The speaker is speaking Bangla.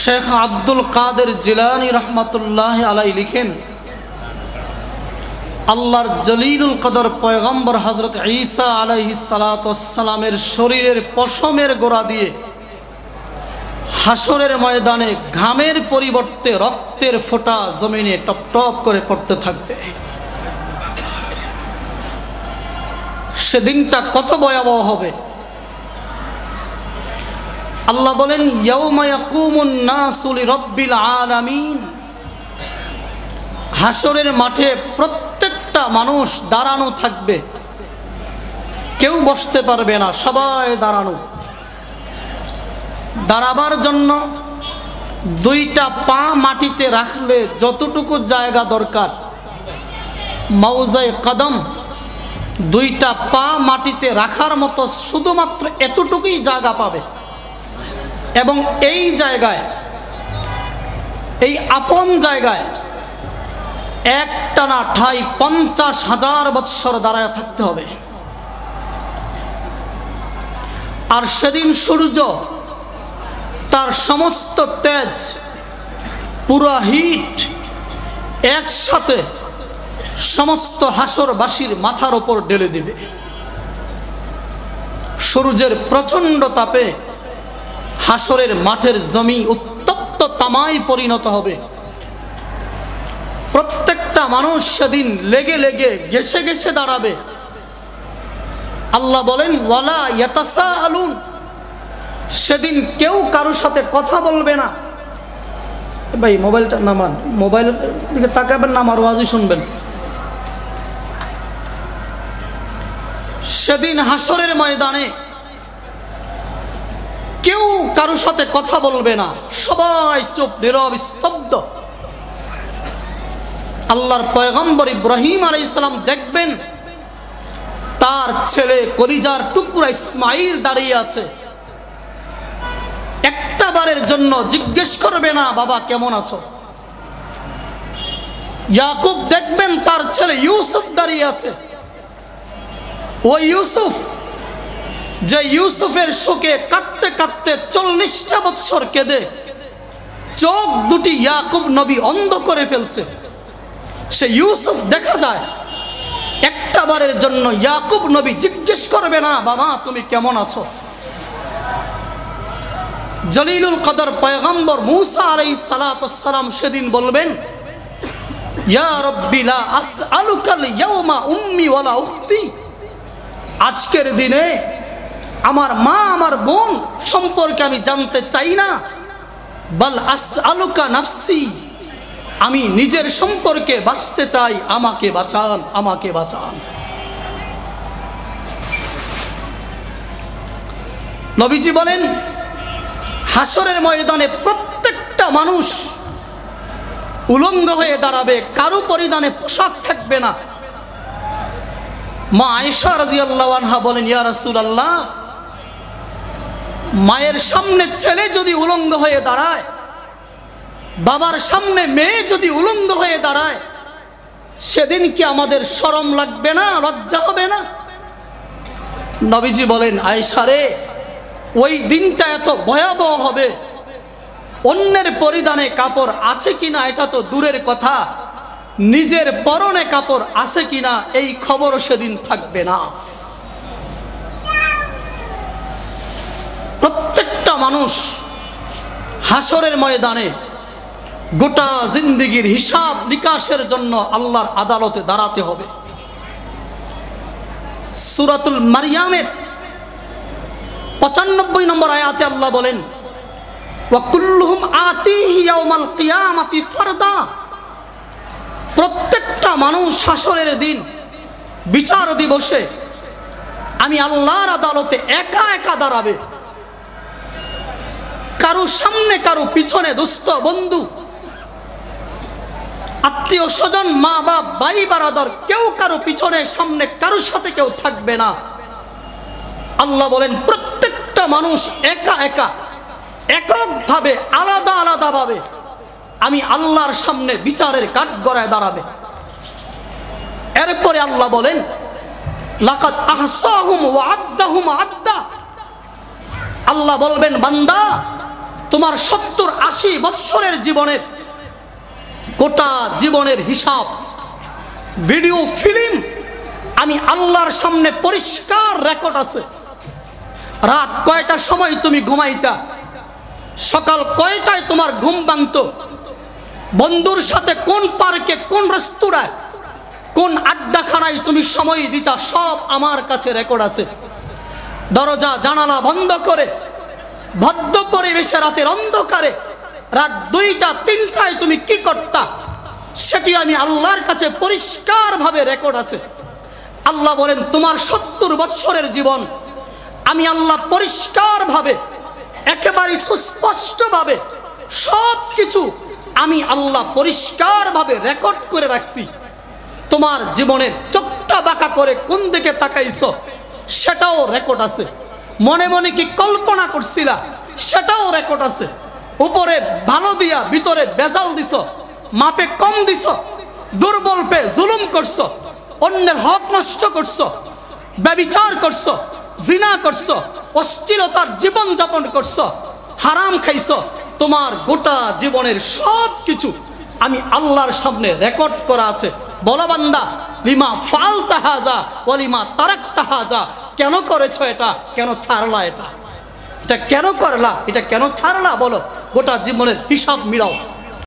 শেখ আব্দুল কাদের জিলানী রহমাতুল্লাহ আলাইহি লিখেন, আল্লাহর জলিলুল কদর পয়গম্বর হযরত ঈসা আলাইহিস সালাতু ওয়াস সালামের শরীরের পশমের গোড়া দিয়ে হাসরের ময়দানে ঘামের পরিবর্তে রক্তের ফোঁটা জমিনে টপ টপ করে পড়তে থাকবে। সেদিনটা কত ভয়াবহ হবে। আল্লাহ বলেন, ইয়াউমা ইয়াকুমুন নাসু লিরাব্বিল আলামিন। হাসরের মাঠে প্রত্যেকটা মানুষ দাঁড়ানো থাকবে, কেউ বসতে পারবে না, সবাই দাঁড়ানো। দাঁড়াবার জন্য দুইটা পা মাটিতে রাখলে যতটুকু জায়গা দরকার, মাউজায়ে কদম, দুইটা পা মাটিতে রাখার মতো শুধুমাত্র এতটুকুই জায়গা পাবে। এবং এই জায়গায়, এই আপন জায়গায় একটানা ঠাই 50,000 বৎসর দাঁড়ায় থাকতে হবে। আর সেদিন সূর্য তার সমস্ত তেজ, পুরো হিট একসাথে সমস্ত হাসরবাসীর মাথার ওপর ঢেলে দিবে। সূর্যের প্রচণ্ড তাপে হাসরের মাঠের জমি উত্তপ্ত তামায় পরিণত হবে। প্রত্যেকটা মানুষ সেদিন লেগে লেগে ঘেঁষে ঘেঁষে দাঁড়াবে। আল্লাহ বলেন, ওয়ালা ইয়াতাসাআলুন। সেদিন কেউ কারোর সাথে কথা বলবে না। ভাই মোবাইলটা নামান, মোবাইলের দিকে তাকাবেন না, আমার ওয়াজই শুনবেন। সেদিন হাসরের ময়দানে কেউ কারোর সাথে কথা বলবে না, সবাই চুপ, নীরব, স্তব্ধ। আল্লাহর পয়গম্বর ইব্রাহিম আলাইহিস সালাম দেখবেন তার ছেলে কলিজার টুকরা ইসমাঈল দাঁড়িয়ে আছে। একটা বারের জন্য জিজ্ঞেস করবে না, বাবা কেমন আছো। ইয়াকুব দেখবেন তার ছেলে ইউসুফ দাঁড়িয়ে আছে। ওই ইউসুফ, যে ইউসুফের শোকে কাঁদতে কাঁদতে 40টা বৎসর কেঁদে চোখ দুটি ইয়াকুব নবী অন্ধ করে ফেলছে, সে ইউসুফ দেখা যায়। একটা বারের জন্য ইয়াকুব নবী জিজ্ঞেস করবে না, বাবা তুমি কেমন আছো। জলিলুল কদর পয়গম্বর মূসা আলাইহিস সালাতু ওয়াস সালাম সেদিন বলবেন, ইয়া রাব্বি লা আসআলুকাল ইয়াওমা উম্মি ওয়ালা উখতি। আজকের দিনে আমার মা আমার বোন সম্পর্কে আমি জানতে চাই না, বাল আসআলুকা নাফসি, আমি নিজের সম্পর্কে বাঁচতে চাই, আমাকে বাঁচান, আমাকে বাঁচান। নবীজি বলেন, হাসরের ময়দানে প্রত্যেকটা মানুষ উলঙ্গ হয়ে দাঁড়াবে, কারো পরিধানে পোশাক থাকবে না। মা আয়েশা রাদিয়াল্লাহু আনহা বলেন, ইয়া রাসূলুল্লাহ, মায়ের সামনে ছেলে যদি উলঙ্গ হয়ে দাঁড়ায়, বাবার সামনে মেয়ে যদি উলঙ্গ হয়ে দাঁড়ায়, সেদিন কি আমাদের শরম লাগবে না, লজ্জা হবে না? নবীজি বলেন, আয়েশা রে, ওই দিনটা এত ভয়াবহ হবে, অন্যের পরিধানে কাপড় আছে কিনা এটা তো দূরের কথা, নিজের পরনে কাপড় আছে কিনা এই খবরও সেদিন থাকবে না। প্রত্যেকটা মানুষ হাসরের ময়দানে গোটা জিন্দেগির হিসাব নিকাশের জন্য আল্লাহর আদালতে দাঁড়াতে হবে। সূরাতুল মারইয়ামের 95 নম্বর আয়াতে আল্লাহ বলেন, ওয়া কুল্লুহুম আতিহি ইয়াউমাল কিয়ামাতি ফারদা। প্রত্যেকটা মানুষ হাসরের দিন বিচার দিবসে আমি আল্লাহর আদালতে একা একা দাঁড়াবে। কারো সামনে কারো পিছনে দোস্ত বন্ধু আত্মীয় স্বজন মা বাপ ভাই বারাদার কেউ কারো পিছনে সামনে কারোর সাথে কেউ থাকবে না। আল্লাহ বলেন, প্রত্যেকটা মানুষ একা একা এককভাবে আলাদা আলাদা ভাবে আমি আল্লাহর সামনে বিচারের কাঠগড়ায় দাঁড়াবে। এরপরে আল্লাহ বলেন, লাকাদ আহসাহুম ওয়া আদ্দাহুম আদ্দা। আল্লাহ বলবেন, বান্দা তোমার 70-80 বৎসরের জীবনের গোটা জীবনের হিসাব ভিডিও ফিল্ম আমি আল্লাহর সামনে পরিষ্কার রেকর্ড আছে। রাত কয়টার সময় তুমি ঘুমাইতা, সকাল কয়টায় তোমার ঘুম ভাঙতো, বন্ধুর সাথে কোন পার্কে, কোন রেস্তোরাঁয়, কোন আড্ডাখানায় তুমি সময় দিতা, সব আমার কাছে রেকর্ড আছে। দরজা জানালা বন্ধ করে ভদ্র পরিবেশে রাতের অন্ধকারে রাত 2টা-3টায় তুমি কি করতা, সেটি আমি আল্লাহর কাছে পরিষ্কারভাবে রেকর্ড আছে। আল্লাহ বলেন তোমার 70 বৎসরের জীবন আমি আল্লাহ পরিষ্কারভাবে একেবারে সুস্পষ্টভাবে সব কিছু আমি আল্লাহ পরিষ্কারভাবে রেকর্ড করে রাখছি। তোমার জীবনের চোখটা বাঁকা করে কোন দিকে তাকাইছো সেটাও রেকর্ড আছে। মনে মনে কি কল্পনা করছিলা সেটাও রেকর্ড আছে। উপরে ভালো দিয়া ভিতরে বেজাল দিছো, মাপে কম দিছো, দুর্বল পেয়ে জুলুম করছো, অন্যের হক নষ্ট করছো, ব্যভিচার করছো, জিনা করছো, অশ্লীলতার জীবন যাপন করছো, হারাম খাইছো। তোমার গোটা জীবনের সব কিছু আমি আল্লাহর সামনে রেকর্ড করা আছে। বলো বান্দা, লিমা ফালতা হাজা ওয়ালিমা তারাকতা হাজা, কেন করেছো এটা, কেন ছাড়লা এটা, এটা কেন করলা, এটা কেন ছাড়লা, বলো। গোটা জীবনের হিসাব মিলাও।